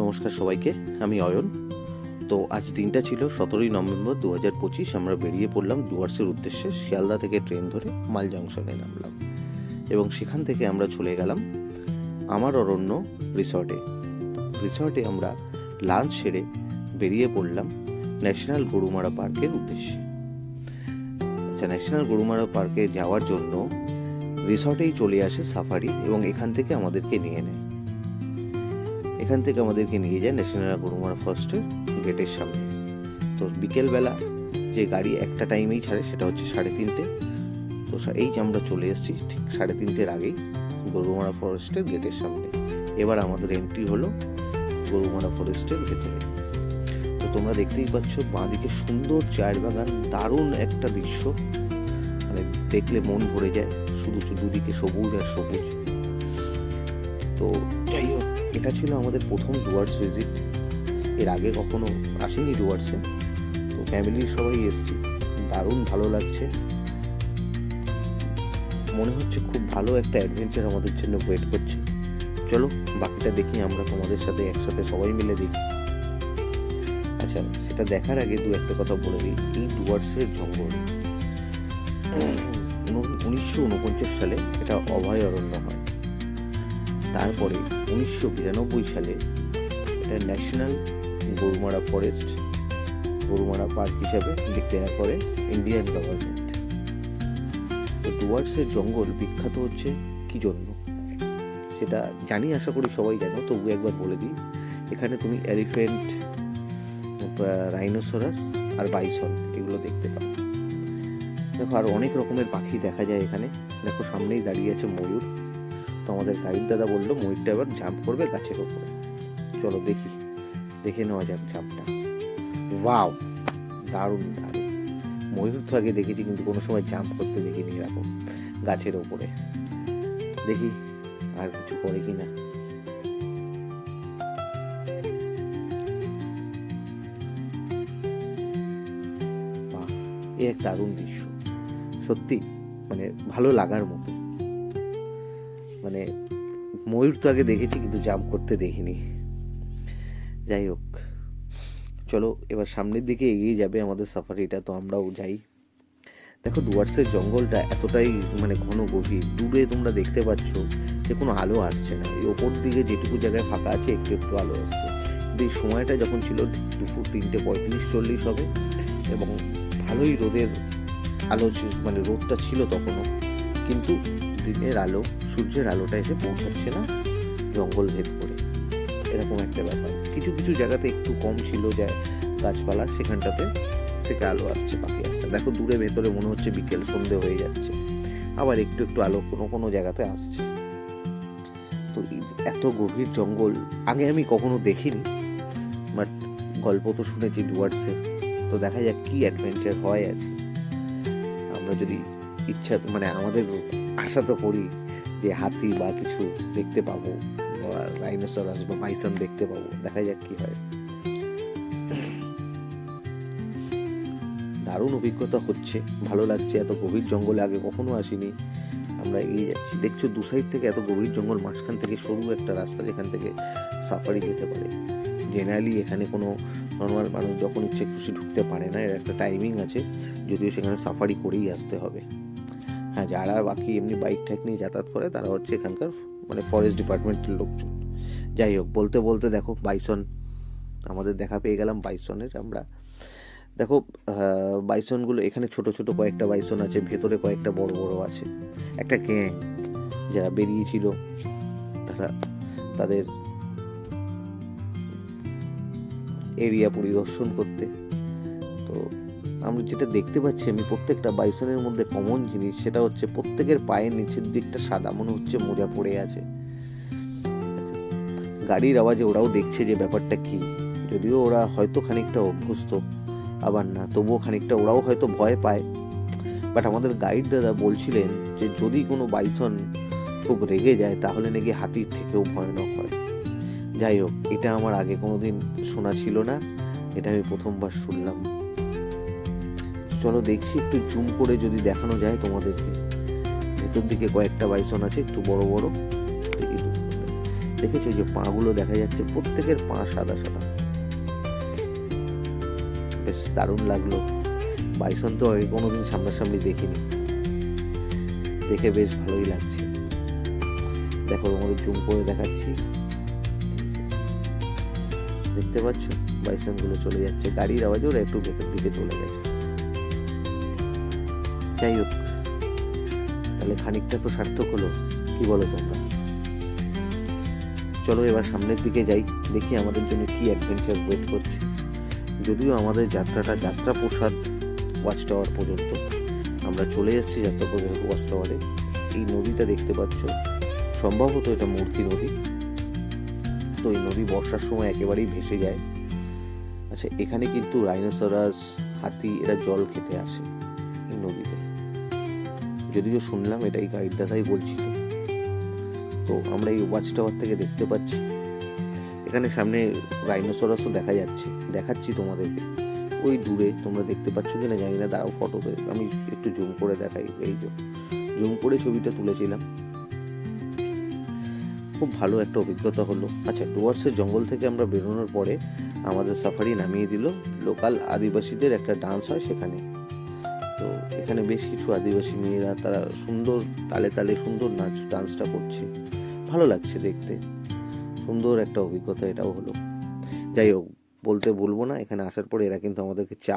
নমস্কার সবাইকে, আমি অয়ন। তো আজ দিনটা ছিল 17ই নভেম্বর 2025। আমরা বেরিয়ে পড়লাম ডুয়ার্সের উদ্দেশ্যে। শিয়ালদা থেকে ট্রেন ধরে মাল জংশনে নামলাম এবং সেখান থেকে আমরা চলে গেলাম আমার অরণ্য রিসর্টে আমরা লাঞ্চ সেরে বেরিয়ে পড়লাম ন্যাশনাল গরুমারা পার্কের উদ্দেশ্যে। আচ্ছা, ন্যাশনাল গরুমারা পার্কে যাওয়ার জন্য রিসর্টেই চলে আসে সাফারি এবং এখান থেকে আমাদেরকে নিয়ে যায় ন্যাশনাল গরুমারা ফরেস্টের গেটের সামনে। তো বিকেলবেলা যে গাড়ি একটা টাইমেই ছাড়ে সেটা হচ্ছে 3:30। তো এই যে আমরা চলে এসেছি ঠিক 3:30-এর আগেই গরুমারা ফরেস্টের গেটের সামনে। এবার আমাদের এন্ট্রি হলো গরুমারা ফরেস্টের ভেতরে। তো তোমরা দেখতেই পাচ্ছ বাঁদিকে সুন্দর চায়ের বাগান, দারুণ একটা দৃশ্য, মানে দেখলে মন ভরে যায়। শুধু দুদিকে সবুজ আর সবুজ। তো যাই হোক, এটা ছিল আমাদের প্রথম ডুয়ার্স ভিজিট। এর আগে কখনো আসিনি ডুয়ার্সে। তো ফ্যামিলির সবাই এসেছি, দারুণ ভালো লাগছে। মনে হচ্ছে খুব ভালো একটা অ্যাডভেঞ্চার আমাদের জন্য ওয়েট করছে। চলো বাকিটা দেখি, আমরা তোমাদের সাথে একসাথে সবাই মিলে দেখি। আচ্ছা, সেটা দেখার আগে দু একটা কথা বলে দিই। এই ডুয়ার্সের জঙ্গল 1949 সালে এটা অভয়ারণ্য হয়। তারপরে 1992 সালে এটা national Gorumara forest, Gorumara park হিসাবে ডিক্লেয়ার করে ইন্ডিয়ান গভর্নমেন্ট। তো ডুয়ার্সের জঙ্গল বিখ্যাত হচ্ছে কি জন্য সেটা জানি, আশা করি সবাই জানো, তবু একবার বলে দিই। এখানে তুমি এলিফ্যান্ট, রাইনোসরাস আর বাইসন এগুলো দেখতে পাবে। দেখো আর অনেক রকমের পাখি দেখা যায় এখানে। দেখো সামনেই দাঁড়িয়ে আছে ময়ূর। তো আমাদের গাইড দাদা বললো ময়ূরটা এবার জাম্প করবে গাছের ওপরে। চলো দেখে নেওয়া যাক জাম্পটা। ওয়াও, দারুণ। ময়ূর তো আগে দেখেছি, কিন্তু কোনো সময় জাম্প করতে দেখিনি এরকম গাছের ওপরে। দেখি আর কিছু করে কিনা। বাহ, এ এক দারুণ দৃশ্য, সত্যি মানে ভালো লাগার মতো। মানে ময়ূর তো আগে দেখেছি, কিন্তু জাম্প করতে দেখিনি। যাই হোক, চলো এবার সামনের দিকে এগিয়ে যাবে আমাদের সাফারিটা। তো আমরাও যাই। দেখো ডুয়ার্সের জঙ্গলটা এতটাই মানে ঘন গভীর, দূরে তোমরা দেখতে পাচ্ছ যে কোনো আলো আসছে না। এই ওপর দিকে যেটুকু জায়গায় ফাঁকা আছে একটু আলো আসছে। কিন্তু এই সময়টা যখন ছিল দুপুর 3:35-40 হবে এবং ভালোই রোদের আলো, মানে রোদটা ছিল তখনও, কিন্তু দিনের আলো, সূর্যের আলোটা এসে পৌঁছাচ্ছে না জঙ্গল ভেদ করে, এরকম একটা ব্যাপার। কিছু কিছু জায়গাতে একটু কম ছিল যে গাছপালা, সেখানটাতে থেকে আলো আসছে, পাখি আসছে। দেখো দূরে ভেতরে মনে হচ্ছে বিকেল সন্ধে হয়ে যাচ্ছে, আবার একটু আলো কোনো জায়গাতে আসছে। তো এত গভীর জঙ্গল আগে আমি কখনো দেখিনি, বাট গল্প তো শুনেছি ডুয়ার্সের। তো দেখা যাক কি অ্যাডভেঞ্চার হয়। আর আমরা যদি ইচ্ছা, মানে আমাদের আশা তো করি যে হাতি বা কিছু দেখতে পাবো, বা রাইনোসরাস বা বাইসন দেখতে পাবো। দেখা যাক কি হয়। দারুণ অভিজ্ঞতা হচ্ছে, ভালো লাগছে। এত গভীর জঙ্গলে আগে কখনো আসিনি। আমরা এগিয়ে যাচ্ছি। দেখছো দু সাইড থেকে এত গভীর জঙ্গল, মাঝখান থেকে সরু একটা রাস্তা যেখান থেকে সাফারি যেতে পারে। জেনারেলি এখানে কোনো নর্মাল মানুষ যখন ইচ্ছে খুশি ঢুকতে পারে না, এর একটা টাইমিং আছে, যদিও সেখানে সাফারি করেই আসতে হবে। হ্যাঁ, যারা বাকি এমনি বাইক ঠাইক নিয়ে যাতায়াত করে তারা হচ্ছে এখানকার মানে ফরেস্ট ডিপার্টমেন্টের লোকজন। যাই হোক, বলতে দেখো বাইসন, আমাদের দেখা পেয়ে গেলাম বাইসনের আমরা। দেখো বাইসনগুলো এখানে ছোট ছোট কয়েকটা বাইসন আছে, ভেতরে কয়েকটা বড় আছে। একটা গ্যাং যারা বেরিয়েছিল তাদের এরিয়া পরিদর্শন করতে। তো আমরা যেটা দেখতে পাচ্ছি, আমি প্রত্যেকটা বাইসনের মধ্যে কমন জিনিস সেটা হচ্ছে প্রত্যেকের পায়ের নিচের দিকটা সাদা, মনে হচ্ছে মোজা পড়ে আছে। গাড়ির আওয়াজে ওরাও দেখছে যে ব্যাপারটা কি, যদিও ওরা হয়তো খানিকটা অভ্যস্ত, আবার না, তবুও খানিকটা ওরাও হয়তো ভয় পায়। বাট আমাদের গাইড দাদা বলছিলেন যে যদি কোনো বাইসন খুব রেগে যায় তাহলে নাকি হাতির থেকেও ভয়ানক হয়। যাই হোক, এটা আমার আগে কোনোদিন শোনা ছিল না, এটা আমি প্রথমবার শুনলাম। চলো দেখছি একটু জুম করে যদি দেখানো যায় তোমাদেরকে। ভেতর দিকে কয়েকটা বাইসন আছে, একটু বড়। দেখেছো যে পাগুলো দেখা যাচ্ছে, প্রত্যেকের পা সাদা সাদা, বেশ দারুণ লাগলো। বাইসন তো আগে কোনোদিন সামনাসামনি দেখিনি, দেখে বেশ ভালোই লাগছে। দেখো তোমাদের জুম করে দেখাচ্ছি, দেখতে পাচ্ছ বাইসন গুলো চলে যাচ্ছে, গাড়ির আওয়াজে ওরা একটু ভেতর দিকে চলে গেছে। যাই হোক, তাহলে খানিকটা তো সার্থক হলো, কি বলো তোমরা? চলো এবার সামনের দিকে যাই, দেখি আমাদের জন্য কি অ্যাডভেঞ্চার ওয়েট করছে। যদিও আমাদের যাত্রাটা যাত্রাপ্রসাদ ওয়াচ টাওয়ার পর্যন্ত, আমরা চলে এসেছি যাত্রাপ্রসাদ ওয়াচ টাওয়ারে। এই নদীটা দেখতে পাচ্ছ, সম্ভবত এটা মূর্তি নদী। তো এই নদী বর্ষার সময় একেবারেই ভেসে যায়। আচ্ছা, এখানে কিন্তু রাইনোসরাস, হাতি এরা জল খেতে আসে এই নদীতে, যদিও শুনলাম এটা এই গাইড দাদাই বলছিল। তো আমরা এই ওয়াচ টাওয়ার থেকে দেখতে পাচ্ছি, এখানে সামনে রাইনোসরাসও দেখা যাচ্ছে, দেখাচ্ছি তোমাদেরকে। ওই দূরে তোমরা দেখতে পাচ্ছ কিনা জানি না, দাঁড়াও ফটোতে আমি একটু জুম করে দেখাই। এই যে জুম করে ছবিটা তুলেছিলাম, খুব ভালো একটা অভিজ্ঞতা হলো। আচ্ছা, ডুয়ার্সের জঙ্গল থেকে আমরা বেরোনোর পরে আমাদের সাফারি নামিয়ে দিল লোকাল আদিবাসীদের একটা ডান্স হয় সেখানে। তো এখানে বেশ কিছু আদিবাসী মেয়েরা, তারা সুন্দর তালে তালে সুন্দর নাচ ডান্সটা করছে, ভালো লাগছে দেখতে, সুন্দর একটা অভিজ্ঞতা এটাও হলো। যাই হোক, বলতে ভুলবো না, এখানে আসার পরে এরা কিন্তু আমাদেরকে চা